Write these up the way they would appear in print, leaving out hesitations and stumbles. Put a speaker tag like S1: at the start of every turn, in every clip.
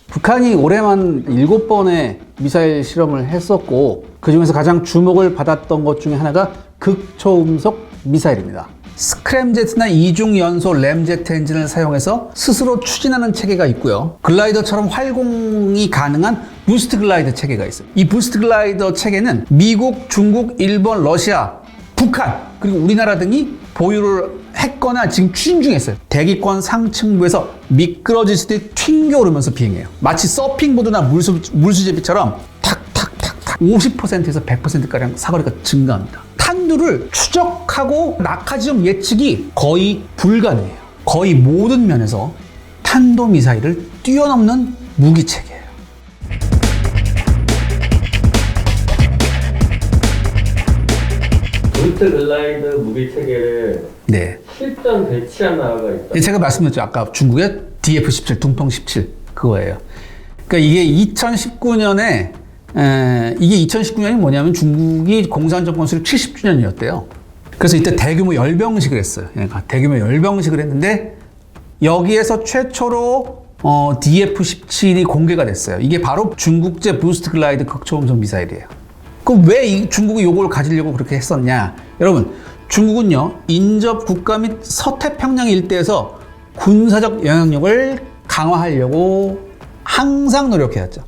S1: 북한이 올해만 7번의 미사일 실험을 했었고 그 중에서 가장 주목을 받았던 것 중에 하나가 극초음속 미사일입니다. 스크램제트나 이중 연소 램제트 엔진을 사용해서 스스로 추진하는 체계가 있고요. 글라이더처럼 활공이 가능한 부스트 글라이더 체계가 있어요. 이 부스트 글라이더 체계는 미국, 중국, 일본, 러시아, 북한 그리고 우리나라 등이 보유를 했거나 지금 추진 중에 있어요. 대기권 상층부에서 미끄러지듯이 튕겨오르면서 비행해요. 마치 서핑보드나 물수제비처럼 탁탁탁탁 50%에서 100%가량 사거리가 증가합니다. 탄두를 추적하고 낙하 지점 예측이 거의 불가능해요. 거의 모든 면에서 탄도미사일을 뛰어넘는 무기체계예요.
S2: 부스트 글라이더 무기 체계를 실전 배치한 나라가 있다.
S1: 제가 말씀드렸죠. 아까 중국의 DF-17, 둥펑 17 그거예요. 그러니까 이게 2019년에 이게 2019년이 뭐냐면 중국이 공산 정권 수립 70주년이었대요. 그래서 이때 대규모 열병식을 했어요. 대규모 열병식을 했는데 여기에서 최초로 DF-17이 공개가 됐어요. 이게 바로 중국제 부스트 글라이더 극초음속 미사일이에요. 그럼 왜 중국이 요걸 가지려고 그렇게 했었냐? 여러분, 중국은요, 인접 국가 및 서태평양 일대에서 군사적 영향력을 강화하려고 항상 노력해왔죠.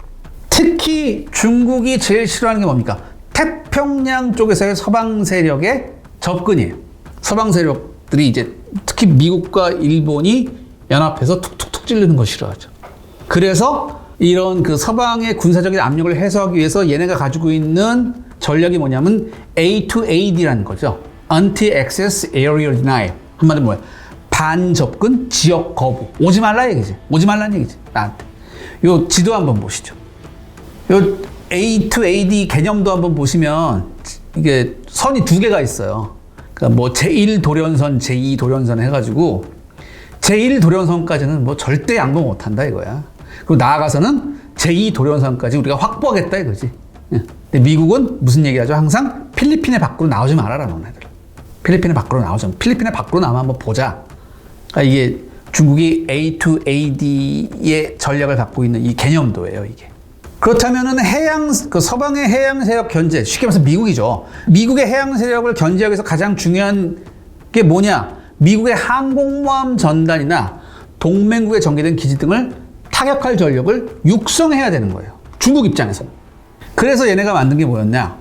S1: 특히 중국이 제일 싫어하는 게 뭡니까? 태평양 쪽에서의 서방 세력의 접근이에요. 서방 세력들이 이제 특히 미국과 일본이 연합해서 툭툭툭 찌르는 거 싫어하죠. 그래서 이런 그 서방의 군사적인 압력을 해소하기 위해서 얘네가 가지고 있는 전략이 뭐냐면 A2AD라는 거죠. Anti-Access Area Denial. 한마디로 뭐야? 반접근 지역 거부. 오지 말라 얘기지. 오지 말라는 얘기지. 나한테. 요 지도 한번 보시죠. 요 A2AD 개념도 한번 보시면 이게 선이 두 개가 있어요. 그러니까 뭐 제1도련선, 제2도련선 해가지고 제1도련선까지는 뭐 절대 양보 못한다 이거야. 그리고 나아가서는 제2도련선까지 우리가 확보하겠다 이거지. 근데 미국은 무슨 얘기하죠? 항상 필리핀의 밖으로 나오지 말아라 너네들. 필리핀의 밖으로 나오자. 필리핀의 밖으로 나오면 한번 보자. 그러니까 이게 중국이 A2AD의 전략을 갖고 있는 이 개념도예요 이게. 그렇다면은 그 서방의 해양 세력 견제, 쉽게 말해서 미국이죠. 미국의 해양 세력을 견제하기 위해서 가장 중요한 게 뭐냐? 미국의 항공모함 전단이나 동맹국에 전개된 기지 등을 타격할 전력을 육성해야 되는 거예요. 중국 입장에서는. 그래서 얘네가 만든 게 뭐였냐?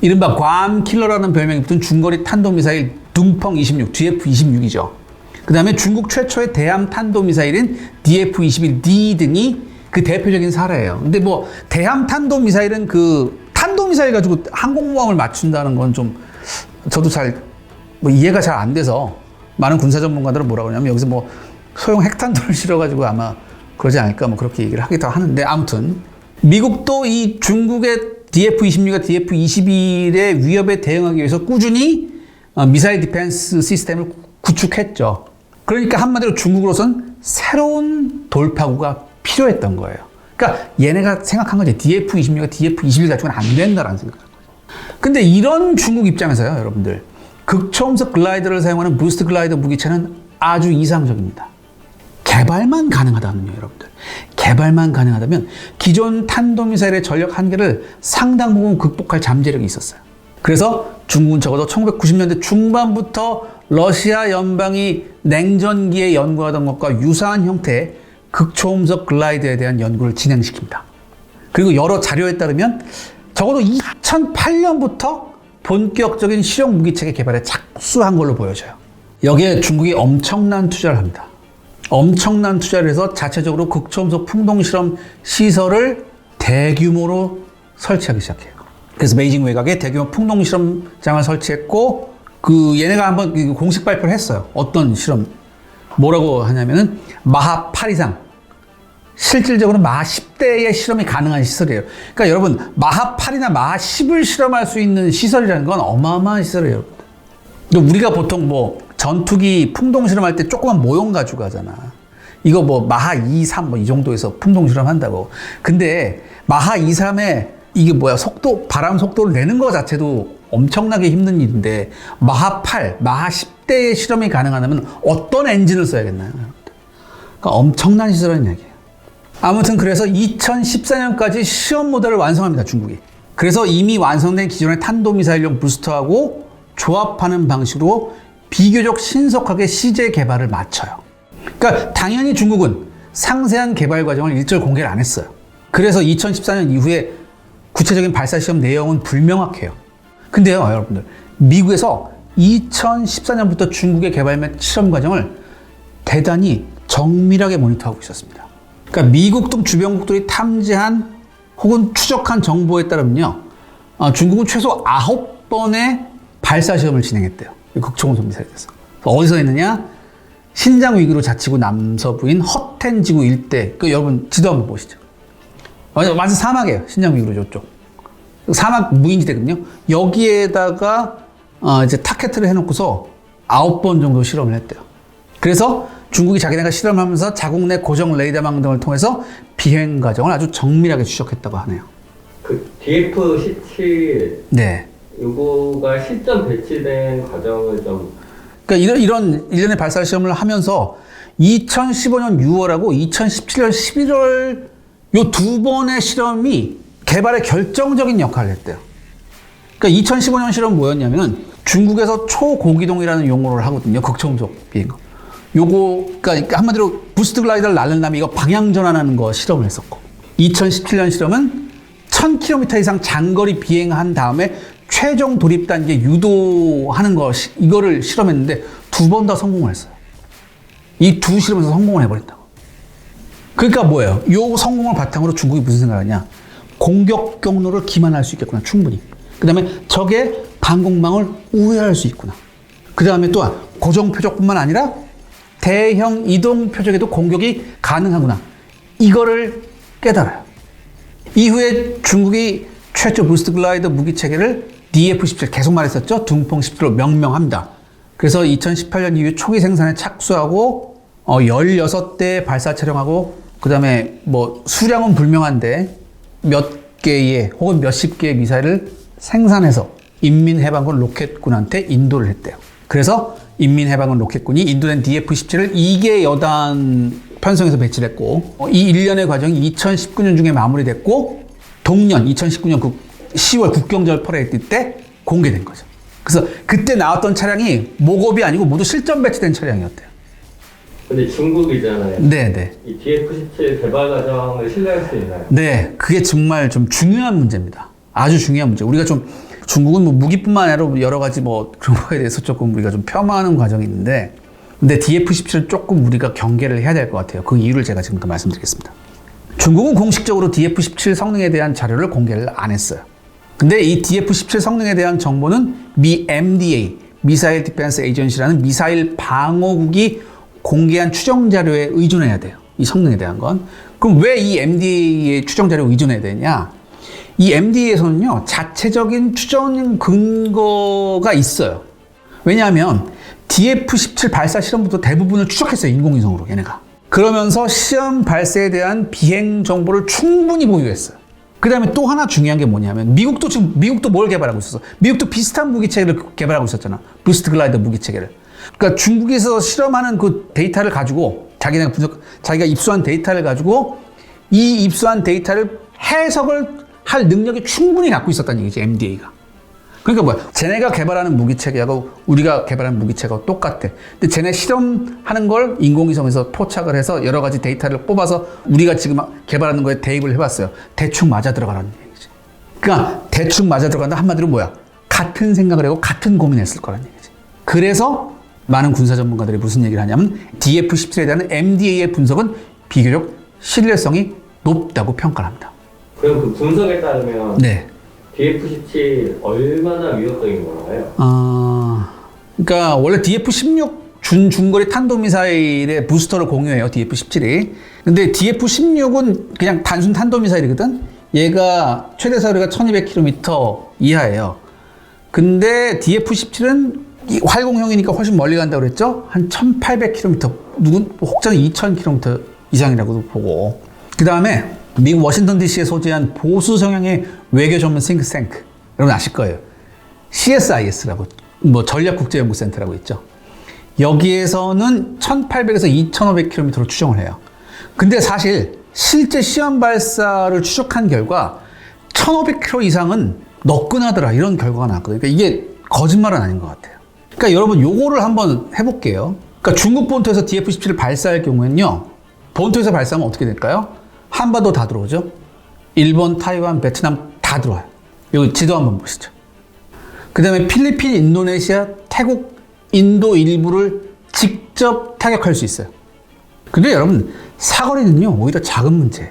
S1: 이른바 괌 킬러라는 별명이 붙은 중거리 탄도미사일 둥펑 26, DF-26이죠. 그 다음에 중국 최초의 대함 탄도미사일인 DF-21D 등이 그 대표적인 사례예요. 근데 뭐 대함 탄도미사일은 그 탄도미사일 가지고 항공모함을 맞춘다는 건 좀 저도 잘 뭐 이해가 잘 안 돼서 많은 군사 전문가들은 뭐라고 하냐면 여기서 뭐 소형 핵탄두를 실어가지고 아마 그러지 않을까 뭐 그렇게 얘기를 하기도 하는데 아무튼 미국도 이 중국의 DF-26과 DF-21의 위협에 대응하기 위해서 꾸준히 미사일 디펜스 시스템을 구축했죠. 그러니까 한마디로 중국으로선 새로운 돌파구가 필요했던 거예요. 그러니까 얘네가 생각한 거지. DF-26과 DF-21 가지고는 안 된다라는 생각을 한 거죠. 근데 이런 중국 입장에서요, 여러분들. 극초음속 글라이더를 사용하는 부스트 글라이더 무기체는 아주 이상적입니다. 개발만 가능하다면요, 여러분들. 개발만 가능하다면 기존 탄도미사일의 전력 한계를 상당 부분 극복할 잠재력이 있었어요. 그래서 중국은 적어도 1990년대 중반부터 러시아 연방이 냉전기에 연구하던 것과 유사한 형태의 극초음속 글라이더에 대한 연구를 진행시킵니다. 그리고 여러 자료에 따르면 적어도 2008년부터 본격적인 실용 무기체계 개발에 착수한 걸로 보여져요. 여기에 중국이 엄청난 투자를 합니다. 엄청난 투자를 해서 자체적으로 극초음속 풍동 실험 시설을 대규모로 설치하기 시작해요. 그래서 베이징 외곽에 대규모 풍동 실험장을 설치했고 그 얘네가 한번 공식 발표를 했어요. 어떤 실험 뭐라고 하냐면은 마하 8 이상 실질적으로 마하 10대의 실험이 가능한 시설이에요. 그러니까 여러분 마하 8이나 마하 10을 실험할 수 있는 시설이라는 건 어마어마한 시설이에요. 우리가 보통 뭐 전투기 풍동 실험할 때 조그만 모형 가지고 하잖아. 이거 뭐 마하 2, 3 뭐 이 정도에서 풍동 실험한다고. 근데 마하 2, 3에 이게 뭐야 속도 바람 속도를 내는 거 자체도 엄청나게 힘든 일인데 마하 8, 마하 10대의 실험이 가능하다면 어떤 엔진을 써야겠나요? 그러니까 엄청난 시설이라는 얘기예요. 아무튼 그래서 2014년까지 시험 모델을 완성합니다, 중국이. 그래서 이미 완성된 기존의 탄도미사일용 부스터하고 조합하는 방식으로 비교적 신속하게 시제 개발을 마쳐요. 그러니까 당연히 중국은 상세한 개발 과정을 일절 공개를 안 했어요. 그래서 2014년 이후에 구체적인 발사 시험 내용은 불명확해요. 근데요, 여러분들, 미국에서 2014년부터 중국의 개발 및 실험 과정을 대단히 정밀하게 모니터하고 있었습니다. 그러니까 미국 등 주변국들이 탐지한 혹은 추적한 정보에 따르면요, 중국은 최소 9번의 발사 시험을 진행했대요. 극초고속 미사일에서. 어디서 했느냐? 신장 위기로 자치구 남서부인 허텐지구 일대. 여러분 지도 한번 보시죠. 완전 사막이에요. 신장 위기로 저쪽. 사막 무인지대거든요. 여기에다가 이제 타켓을 해놓고서 9번 정도 실험을 했대요. 그래서 중국이 자기네가 실험하면서 자국 내 고정 레이더망 등을 통해서 비행 과정을 아주 정밀하게 추적했다고 하네요.
S2: 그 DF-17
S1: 네.
S2: 요거가 실전 배치된 과정을 좀
S1: 그러니까 이런 일련의 발사 시험을 하면서 2015년 6월하고 2017년 11월 요 두 번의 실험이 개발에 결정적인 역할을 했대요. 그러니까 2015년 실험은 뭐였냐면은 중국에서 초고기동이라는 용어를 하거든요. 극초음속 비행. 요거, 그러니까 한마디로 부스트 글라이더를 날른다면 이거 방향 전환하는 거 실험을 했었고, 2017년 실험은 1000km 이상 장거리 비행한 다음에 최종 돌입 단계 유도하는 거, 이거를 실험했는데 두 번 다 성공을 했어요. 이 두 실험에서 성공을 해버린다고. 그러니까 뭐예요? 요 성공을 바탕으로 중국이 무슨 생각을 하냐? 공격 경로를 기만할 수 있겠구나, 충분히. 그 다음에 적의 방공망을 우회할 수 있구나. 그 다음에 또한 고정 표적뿐만 아니라 대형 이동 표적에도 공격이 가능하구나. 이거를 깨달아요. 이후에 중국이 최초 부스트 글라이더 무기 체계를 DF-17, 계속 말했었죠. 둥펑 17로 명명합니다. 그래서 2018년 이후 초기 생산에 착수하고 16대 발사 촬영하고, 그 다음에 뭐 수량은 불명한데 몇 개의 혹은 몇십 개의 미사일을 생산해서 인민해방군 로켓군한테 인도를 했대요. 그래서 인민해방군 로켓군이 인도된 DF-17을 2개 여단 편성해서 배치를 했고, 이 일련의 과정이 2019년 중에 마무리됐고, 동년 2019년 10월 국경절 퍼레이드 때 공개된 거죠. 그래서 그때 나왔던 차량이 모급이 아니고 모두 실전 배치된 차량이었대요.
S2: 근데 중국이잖아요.
S1: 네네.
S2: 이 DF-17 개발 과정을 신뢰할 수 있나요?
S1: 네, 그게 정말 좀 중요한 문제입니다. 아주 중요한 문제. 우리가 좀 중국은 뭐 무기뿐만 아니라 여러 가지 뭐 그런 거에 대해서 조금 우리가 좀 폄하하는 과정이 있는데, 근데 DF-17은 조금 우리가 경계를 해야 될 것 같아요. 그 이유를 제가 지금 말씀드리겠습니다. 중국은 공식적으로 DF-17 성능에 대한 자료를 공개를 안 했어요. 근데 이 DF-17 성능에 대한 정보는 미 MDA, 미사일 디펜스 에이전시라는 미사일 방어국이 공개한 추정 자료에 의존해야 돼요. 이 성능에 대한 건. 그럼 왜 이 MDA의 추정 자료에 의존해야 되냐? 이 MDA에서는요, 자체적인 추정 근거가 있어요. 왜냐하면 DF-17 발사 시험부터 대부분을 추적했어요. 인공위성으로, 얘네가. 그러면서 시험 발사에 대한 비행 정보를 충분히 보유했어요. 그 다음에 또 하나 중요한 게 뭐냐면, 미국도 뭘 개발하고 있었어? 미국도 비슷한 무기체계를 개발하고 있었잖아. 부스트 글라이더 무기체계를. 그러니까 중국에서 실험하는 그 데이터를 가지고, 자기가 입수한 데이터를 가지고, 이 입수한 데이터를 해석을 할 능력이 충분히 갖고 있었다는 얘기지, MDA가. 그러니까 뭐야? 쟤네가 개발하는 무기체계하고 우리가 개발하는 무기체계하고 똑같아. 근데 쟤네 실험하는 걸 인공위성에서 포착을 해서 여러 가지 데이터를 뽑아서 우리가 지금 개발하는 거에 대입을 해봤어요. 대충 맞아 들어가라는 얘기지. 그러니까 대충 맞아 들어간다 한마디로 뭐야? 같은 생각을 하고 같은 고민했을 거라는 얘기지. 그래서 많은 군사 전문가들이 무슨 얘기를 하냐면 DF-17에 대한 MDA의 분석은 비교적 신뢰성이 높다고 평가를 합니다.
S2: 그럼 그 분석에 따르면
S1: 네.
S2: DF-17 얼마나 위협적인 건가요?
S1: 그러니까 원래 DF-16 중거리 탄도미사일의 부스터를 공유해요, DF-17이. 근데 DF-16은 그냥 단순 탄도미사일이거든? 얘가 최대 사거리가 1200km 이하예요. 근데 DF-17은 활공형이니까 훨씬 멀리 간다고 그랬죠? 한 1800km, 혹자는 2000km 이상이라고도 보고. 그 다음에 미국 워싱턴 DC에 소재한 보수 성향의 외교 전문 싱크탱크, 여러분 아실 거예요. CSIS라고, 뭐 전략국제연구센터라고 있죠. 여기에서는 1800에서 2500km로 추정을 해요. 근데 사실 실제 시험 발사를 추적한 결과 1500km 이상은 너끈하더라 이런 결과가 나왔거든요. 그러니까 이게 거짓말은 아닌 것 같아요. 그러니까 여러분 요거를 한번 해볼게요. 그러니까 중국 본토에서 DF-17을 발사할 경우에는요. 본토에서 발사하면 어떻게 될까요? 한반도 다 들어오죠. 일본, 타이완, 베트남 다 들어와요. 여기 지도 한번 보시죠. 그 다음에 필리핀, 인도네시아, 태국, 인도 일부를 직접 타격할 수 있어요. 근데 여러분 사거리는요 오히려 작은 문제예요.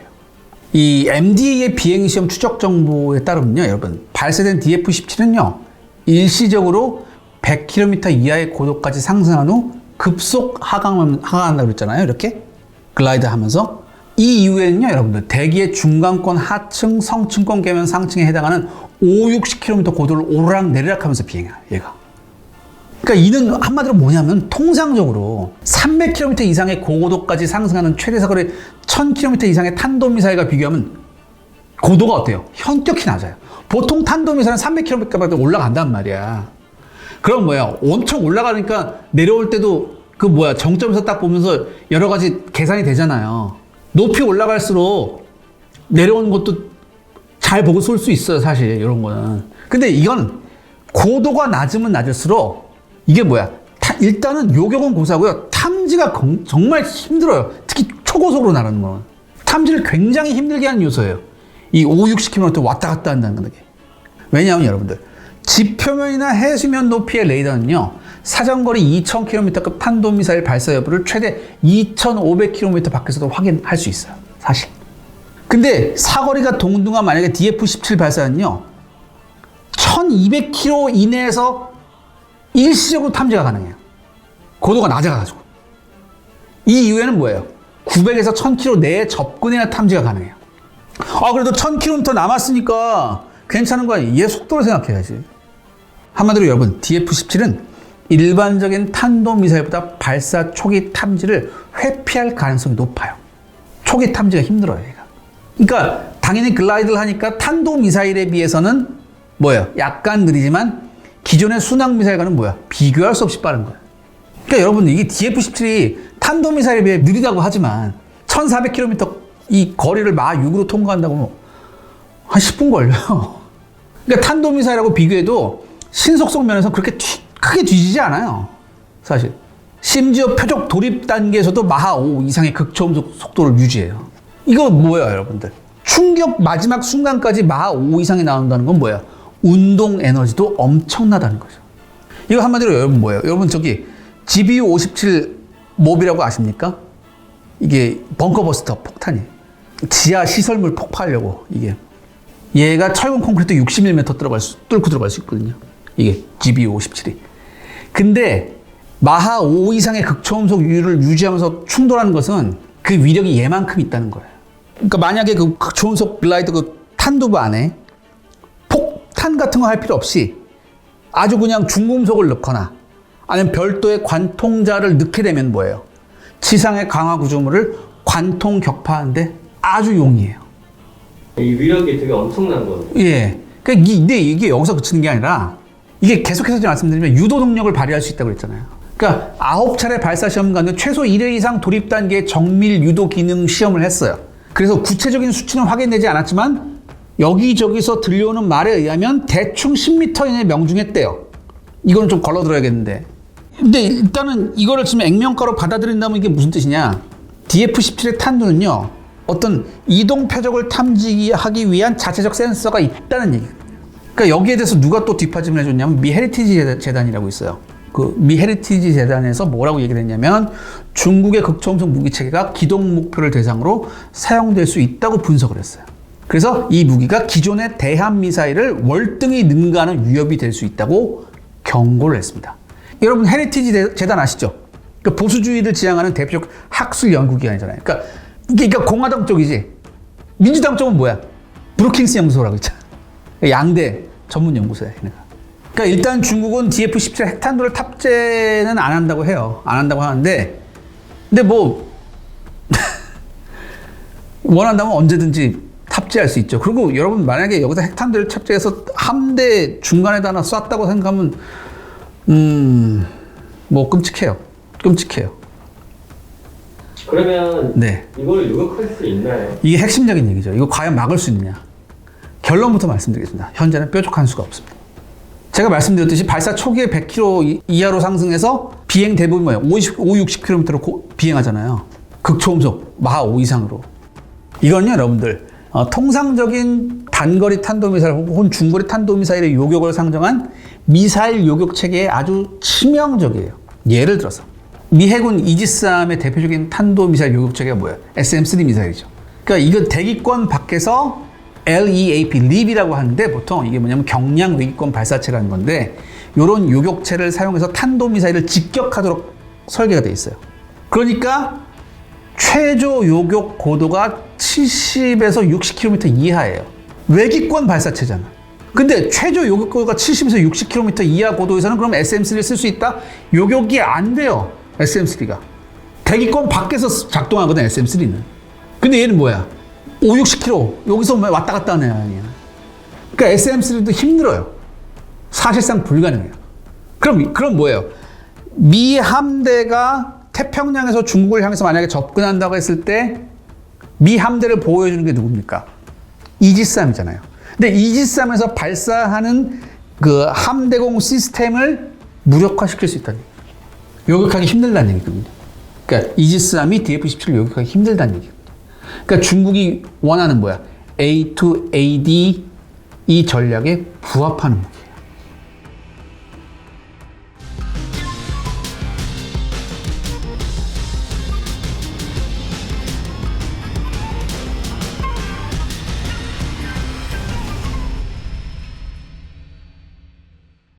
S1: 이 MDA의 비행시험 추적 정보에 따르면요 여러분 발사된 DF-17은요 일시적으로 100km 이하의 고도까지 상승한 후 급속 하강한다고 그랬잖아요. 이렇게 글라이드 하면서 이 이후에는요 여러분들 대기의 중간권 하층 성층권 계면 상층에 해당하는 50-60km 고도를 오르락 내리락 하면서 비행해요 얘가. 그러니까 이는 한마디로 뭐냐면 통상적으로 300km 이상의 고고도까지 상승하는 최대 사거리 1000km 이상의 탄도미사일과 비교하면 고도가 어때요? 현격히 낮아요. 보통 탄도미사일은 300km까지 올라간단 말이야. 그럼 뭐야? 엄청 올라가니까 내려올 때도 그 뭐야? 정점에서 딱 보면서 여러 가지 계산이 되잖아요. 높이 올라갈수록 내려오는 것도 잘 보고 쏠 수 있어요, 사실 이런 거는. 근데 이건 고도가 낮으면 낮을수록 이게 뭐야? 일단은 요격은 고사고요. 탐지가 정말 힘들어요. 특히 초고속으로 나르는 거는. 탐지를 굉장히 힘들게 하는 요소예요. 이 50-60km 왔다 갔다 한다는 게. 왜냐하면 여러분들 지표면이나 해수면 높이의 레이더는요. 사정거리 2000km급 탄도미사일 발사 여부를 최대 2500km 밖에서도 확인할 수 있어요. 사실. 근데 사거리가 동등한 만약에 DF-17 발사는요. 1200km 이내에서 일시적으로 탐지가 가능해요. 고도가 낮아가지고. 이 이후에는 뭐예요? 900에서 1000km 내에 접근해야 탐지가 가능해요. 그래도 1000km 남았으니까 괜찮은 거 아니에요? 얘 속도를 생각해야지. 한마디로 여러분, DF-17은 일반적인 탄도미사일보다 발사 초기 탐지를 회피할 가능성이 높아요. 초기 탐지가 힘들어요, 얘가. 그러니까 당연히 글라이드를 하니까 탄도미사일에 비해서는 뭐예요? 약간 느리지만 기존의 순항미사일과는 뭐야? 비교할 수 없이 빠른 거야. 그러니까 여러분 이게 DF-17이 탄도미사일에 비해 느리다고 하지만 1400km 이 거리를 마 6으로 통과한다고 하면 한 10분 걸려요. 그러니까 탄도미사일하고 비교해도 신속성 면에서 그렇게 크게 뒤지지 않아요. 사실. 심지어 표적 돌입 단계에서도 마하 5 이상의 극초음속 속도를 유지해요. 이거 뭐예요, 여러분들? 충격 마지막 순간까지 마하 5 이상이 나온다는 건 뭐예요? 운동 에너지도 엄청나다는 거죠. 이거 한마디로 여러분 뭐예요? 여러분 저기 GBU-57 몹이라고 아십니까? 이게 벙커버스터 폭탄이에요. 지하 시설물 폭파하려고 이게. 얘가 철근 콘크리트 61m 뚫고 들어갈 수 있거든요. 이게 GBU-57이. 근데 마하 5 이상의 극초음속율을 유지하면서 충돌하는 것은 그 위력이 얘만큼 있다는 거예요. 그러니까 만약에 그 극초음속 글라이더 그 탄두부 안에 폭탄 같은 거 할 필요 없이 아주 그냥 중금속을 넣거나 아니면 별도의 관통자를 넣게 되면 뭐예요? 지상의 강화 구조물을 관통 격파하는데 아주 용이해요.
S2: 이 위력이 되게 엄청난 거예요.
S1: 예. 근데 이게 여기서 그치는 게 아니라 이게 계속해서 말씀드리면 유도 능력을 발휘할 수 있다고 그랬잖아요. 그러니까 9차례 발사 시험 가운데 최소 1회 이상 도입 단계의 정밀 유도 기능 시험을 했어요. 그래서 구체적인 수치는 확인되지 않았지만 여기저기서 들려오는 말에 의하면 대충 10m 이내에 명중했대요. 이거는 좀 걸러들어야겠는데. 근데 일단은 이거를 지금 액면가로 받아들인다면 이게 무슨 뜻이냐? DF-17의 탄두는요, 어떤 이동 표적을 탐지하기 위한 자체적 센서가 있다는 얘기예요. 그러니까 여기에 대해서 누가 또 뒷받침을 해줬냐면 미 헤리티지 재단이라고 있어요. 그 미 헤리티지 재단에서 뭐라고 얘기를 했냐면 중국의 극초음속 무기 체계가 기동 목표를 대상으로 사용될 수 있다고 분석을 했어요. 그래서 이 무기가 기존의 대함 미사일을 월등히 능가하는 위협이 될 수 있다고 경고를 했습니다. 여러분 헤리티지 재단 아시죠? 그러니까 보수주의를 지향하는 대표적 학술 연구기관이잖아요. 그러니까 이게 공화당 쪽이지. 민주당 쪽은 뭐야? 브루킹스 연구소라고 있잖아. 양대 전문 연구소야. 그러니까 일단 중국은 DF-17 핵탄두를 탑재는 안 한다고 해요. 안 한다고 하는데, 근데 뭐 원한다면 언제든지 탑재할 수 있죠. 그리고 여러분 만약에 여기서 핵탄두를 탑재해서 함대 중간에다 하나 쐈다고 생각하면 뭐 끔찍해요. 끔찍해요.
S2: 그러면
S1: 네.
S2: 이걸 요격할 수 있나요?
S1: 이게 핵심적인 얘기죠. 이거 과연 막을 수 있느냐? 결론부터 말씀드리겠습니다. 현재는 뾰족한 수가 없습니다. 제가 말씀드렸듯이 발사 초기에 100km 이하로 상승해서 비행 대부분 뭐예요? 60km로 비행하잖아요. 극초음속 마하 5 이상으로. 이건요, 여러분들 통상적인 단거리 탄도미사일 혹은 중거리 탄도미사일의 요격을 상정한 미사일 요격 체계에 아주 치명적이에요. 예를 들어서 미 해군 이지스함의 대표적인 탄도미사일 요격 체계가 뭐예요? SM-3 미사일이죠. 그러니까 이건 대기권 밖에서 LEAP, LEAP이라고 하는데 보통 이게 뭐냐면 경량 외기권 발사체라는 건데 이런 요격체를 사용해서 탄도미사일을 직격하도록 설계가 돼 있어요. 그러니까 최저 요격 고도가 70에서 60km 이하예요. 외기권 발사체잖아. 근데 최저 요격 고도가 70에서 60km 이하 고도에서는 그럼 SM-3를 쓸 수 있다? 요격이 안 돼요. SM-3가. 대기권 밖에서 작동하거든, SM-3는. 근데 얘는 뭐야? 60km. 여기서 왔다 갔다 하는 아니야. 그러니까 SM-3도 힘들어요. 사실상 불가능해요. 그럼 뭐예요? 미 함대가 태평양에서 중국을 향해서 만약에 접근한다고 했을 때 미 함대를 보호해주는 게 누굽니까? 이지스함이잖아요. 근데 이지스함에서 발사하는 그 함대공 시스템을 무력화시킬 수 있다는 얘기예요. 요격하기 힘들다는 얘기거든요. 그러니까 이지스함이 DF-17을 요격하기 힘들다는 얘기예요. 그러니까 중국이 원하는 뭐야? A to AD 이 전략에 부합하는 거예요.